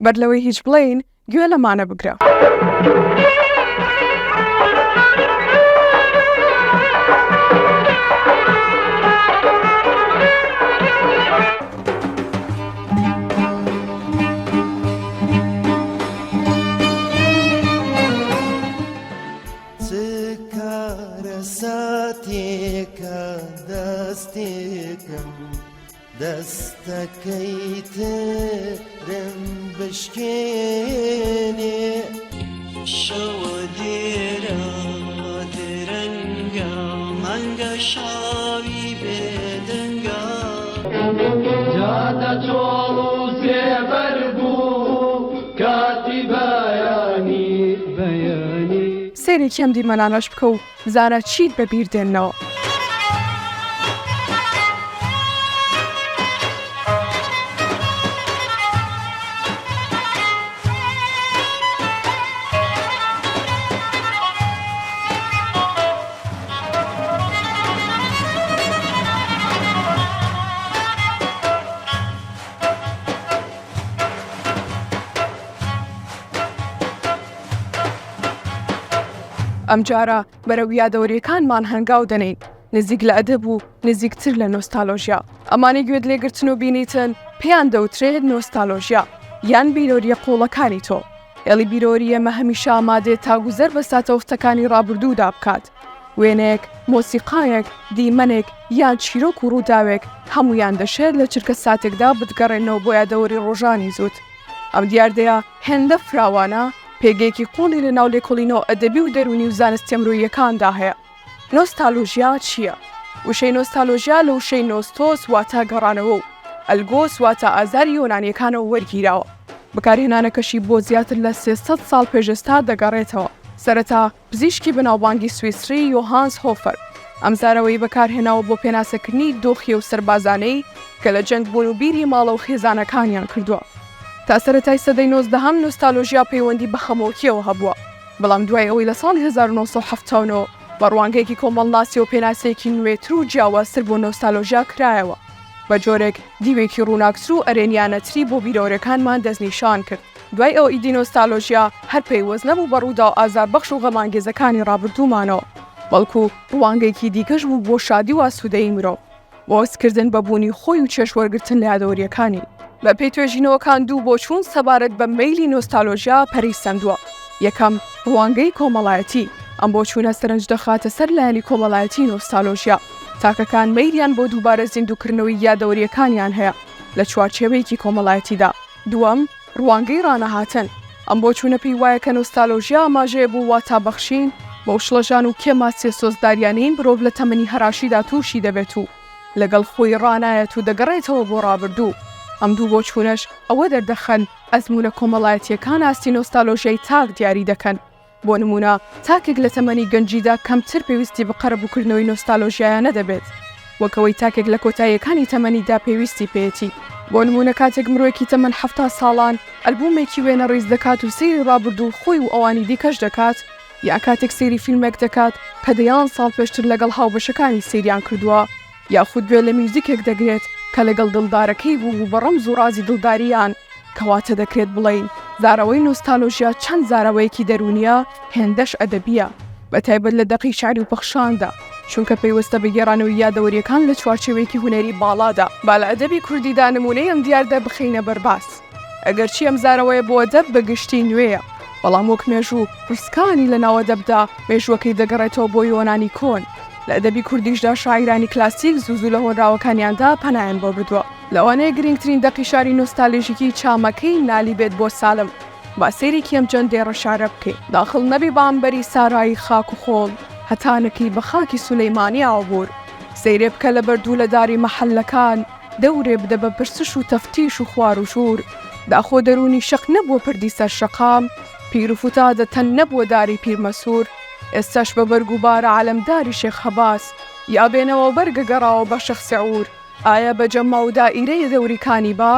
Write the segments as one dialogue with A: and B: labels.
A: بەرلەوەی هیچ بڵێین گوێ لەمانە بگرە.
B: دەستەکەیترم بشکێنێ شەوە لێرە درەنگە مانگە شاوی بێدەنگە جادە چۆڵ و سێبەر بوو کاتی بەیانی
A: سێرێکی ئەم دیمەنانەش بکە و زانە چیت بەبیر دێنەوە. ئەم جارە بەرەو یادەوەریەکانمان هەنگاو دەنین، نزیک لە ئەدەب و نزیکتر لە نۆستالۆژیا. ئەمانەی گوێت لێگرتن و بینیتن پێیان دەوترێت نۆستالۆژیا یان بیرۆریە قوڵەکانی تۆ. ئێڵی بیرۆری ئێمە هەمیشە ئامادێت تا گوزەر بە ساتەوفتەکانی ڕابردوودا بکات. وێنەیەک، مۆسیقایەک، دیمەنێک یان چیرۆک و ڕووداوێک هەمویان دەشێت لە چرکە ساتێکدا بتگەڕێنەوە بۆ یادەوەری ڕۆژانی زووت. ئەم دیاردەیە هێندە فراوانە پێگەیەکی قوڵی لە ناو لێکۆڵینەوە ئەدەبی و دەرونی و زانستی ئەمڕۆییەکاندا هەیە. نۆستالۆژیا چییە؟ وشەی نۆستالۆژیا لە وشەی نۆستۆس واتە گەڕانەوە و ئەلگۆس واتە ئازاری یۆنانیەکانەوە وەرگیراوە. بەکارهێنانەکەشی بۆ زیاتر لە 300 ساڵ پێشەستا دەگەڕێتەوە. سەرەتا پزیشکی بەناوبانگی سویسری یۆهانس هۆفەر ئەمزارەوەی بەکارهێناوە بۆ پێناسەکردنی دۆخی و سەربازانەی کە لە جەنگ بوون و بیری ماڵە و خێزانەکانیان کردووە. تا سەرەتای سەدەی 19 نۆستالۆژیا پەیوەندی بە خەمۆکیەوە هەبووە، بەڵام دوای ئەوەی لە ساڵی 1970 بە ڕوانگەیەکی کۆمەڵناسی و پێناسەیەکی نوێتر و جیاوازتر بۆ نۆستالۆژیا کرایەوە، بە جۆرێک دیوێکی ڕووناکتر و ئەرێنیانەتری بۆ بیرۆرەکانمان دەستنیشان کرد. دوای ئەو ئیدی نۆستالۆژیا هەر پەیوەست نەبوو بە ڕوودا و ئازاربەخش و غەمانگێزەکانی ڕابردوومانەوە، بەڵکو ڕوانگەیەکی دیکەش بوو بۆ شادی و ئاسوودەیی مرۆڤ، بۆ ئەسکردن بە بوونی خۆی و چێشوەرگرتن لە یادەوەریەکانی. بە پێی توێژینەوەکان دوو بۆ چوون سەبارەت بە مەیلی نۆستالۆژیا پەریسەندووە. یەکەم ڕوانگەی کۆمەڵایەتی، ئەم بۆ چوونە سەرنج دەخاتە سەر لایەنی کۆمەڵایەتی نۆستالۆژیا. تاکەکان مەیلیان بۆ دووبارە زیندووکردنەوەی یادەوەریەکانیان هەیە لە چوارچێوەیەکی کۆمەڵایەتیدا. دووەم ڕوانگەی ڕانەهاتن، ئەم بۆ چوونە پێی وایە کە نۆستالۆژیا ئاماژەیە بوو واتابەخشین بە شڵەژان و کێماسێ سۆزداریانەی مرۆڤ لە تەمەنی هەراشیدا تووشی دەبێت و لەگەڵ خۆی ڕانایەت و دەگەڕێتەوە بۆ ڕابردوو. ئەم دوو بۆ چوونەش ئەوە دەردەخەن ئەزمونە کۆمەڵایەتیەکان ئاستی نۆستالۆژیای تاک دیاری دەکەن. بۆ نمونە تاکێک لە تەمەنی گەنجیدا کەمتر پێویستی بە قەرەبووکردنەوەی نۆستالۆژیایە نەدەبێت، وەکەوەی تاکێک لە کۆتاییەکانی تەمەنیدا پێویستی پێێتی. بۆ نمونە کاتێک مرۆیەکی تەمەن 70 ساڵان ئەلبومێکی وێنە ڕیز دەکات و سەیری ڕابردوو خۆی و ئەوانی دیکەش دەکات، یا کاتێک سەیری فیلمێک دەکات کە دەیان ساڵ پێشتر لەگەڵ هاوبەشەکانی سەیریان کردووە، یاخود گوێ لە میوزیکێک دەگرێت کە لەگەڵ دڵدارەکەی بوو بە ڕەمز و ڕازی دڵداریان، کەواتە دەکرێت بڵین زاراوەی نۆستالۆژیا چەند زاراوەیەکی دەرونیە هێندەش ئەدەبیە، بەتایبەت لە دەقی شعری و پەخشاندا، چونکە پێویستە بە گێڕانەوەی یادەوەریەکان لە چوارچێوەیەکی هونەری باڵادا. با لە ئەدەبی کوردیدا نمونەی ئەم دیاردە بخینە بەرباس. ئەگەرچی ئەم زاراوەیە بۆ ئەدەب بەگشتی نوێیە، بەڵام وەک مێژوو ڕسکانی لە ناو ئەدەبدا مێژوەکەی دەگەڕێتەوە بۆ یۆنانی کۆن. لە ئەدەبی کوردیشدا شاعیرانی کلاسیک زوو لە هۆنراوەکانیاندا پەنایان بۆ بردووە. لەوانەیە گرنگترین دەقی شاری نۆستالژیکی چامەکەی نالی بێت بۆ سالم. با سێرێکی ئەم جەندێڕە شارە بکەیت، داخڵ نەبی بامبەری سارایی خاک و خۆڵ، هەتانەکەی بە خاکی سولەیمانی ئاوبور. سەیرێ بکە لە بەردوو لە داری مەحەلەکان، دەورێ بدە بە پرسش و تەفتیش و خوار و شور. داخۆ دەرونی شەق نەبووە پردی سەر شەقام، پیر و فوتا دەتەن نەبووە داری پیرمەسوور. ئێستاش بە بەرگ و بارە عالەمداری شێخ هەباس، یا بێنەوە بەرگە گەڕاوە بە شەخسی عور. ئایا بە جەمما و دائیرەی دەوریکانی با،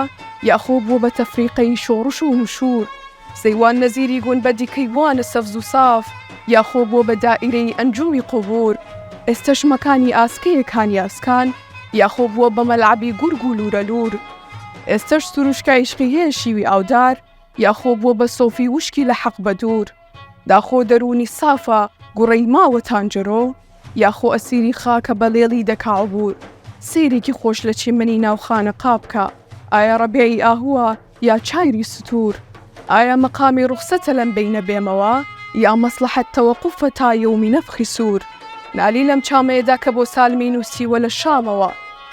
A: یاخۆ بووە بە تەفریقەی شۆڕش و نوشور. سەیوان نەزیری گون بە دیکەی وانە سەفز و ساف، یاخۆ بووە بە دائیرەی ئەنجومی قوبور. ئێستەش مەکانی ئاسکەیەکانی ئاسکان، یاخۆ بووە بە مەلعەبی گورگ و لورە لور. ئێستەش سروشکای عیشقی هەیە شیوی ئاودار، یاخۆ بۆ بە سۆفی وشکی لە حەق بە دوور، داخۆ دەرونی سافە گوڕەی ماوەتان جرۆ، یاخۆ ئەسیری خاکە بە لێڵی دەکاوبور، سیرێکی خۆش لە چیمەنی ناوخانە قابکە، ئایا ڕەبێی ئاهووە یا چایری سوتور، ئایا مەقامی ڕوخسەتە لەم بینە بێمەوە، یا مەسلحەت تەوەقوفە تا یەومی نەفخی سوور، نالی لەم چامەیەدا کە بۆ سالمی نووسیوە لە شامەوە،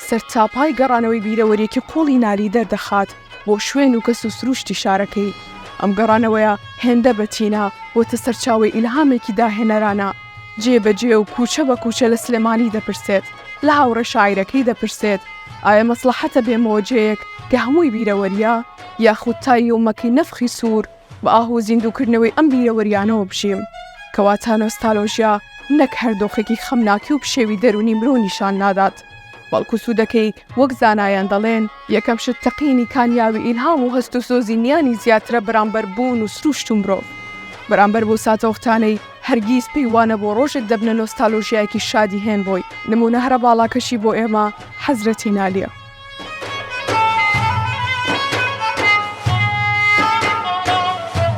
A: سەرتاپای گەڕانەوەی بیرەوەریەکی قوڵی نالی دەردەخات بۆ شوێن و کەس و سروشتی شارەکەی. ئەم گەڕانەوەیە هێندە بەتینە بۆتە سەرچاوی ئیلهامێکی داهێنەرانە، جێبەجێ و کوچە بە کوچە لە سلێمانی دەپرسێت، لە هاوڕە شاعیرەکەی دەپرسێت ئایا مەسلحەتە بێمەوە جەیەک کە هەمووی بیرەوەریە، یاخود تا یومەکەی نەفخی سوور بە ئاهوو زیندووکردنەوەی ئەم بیرەوەریانەوە بژیم، کەواتە نۆستالۆژیا نەک هەردۆخێکی خەمناکی و پشێوی دەرونی مرۆ نیشان نادات، بەڵکو سوودەکەی وەک زانایان دەڵێن یەکەم شت تەقینی کامیاوی ئیلهام و هەست و سۆزی نیانی زیاترە بەرامبەر بوون و سروشت و مرۆڤ. بەرامبەر بۆ ساتەوختانەی هەرگیز پێیوانە بۆ ڕۆژێک دەبنە نۆستالۆژیایەکی شادی هێن بۆی. نمونە هەرە باڵاکەشی بۆ ئێمە حەزرەتی نالیە.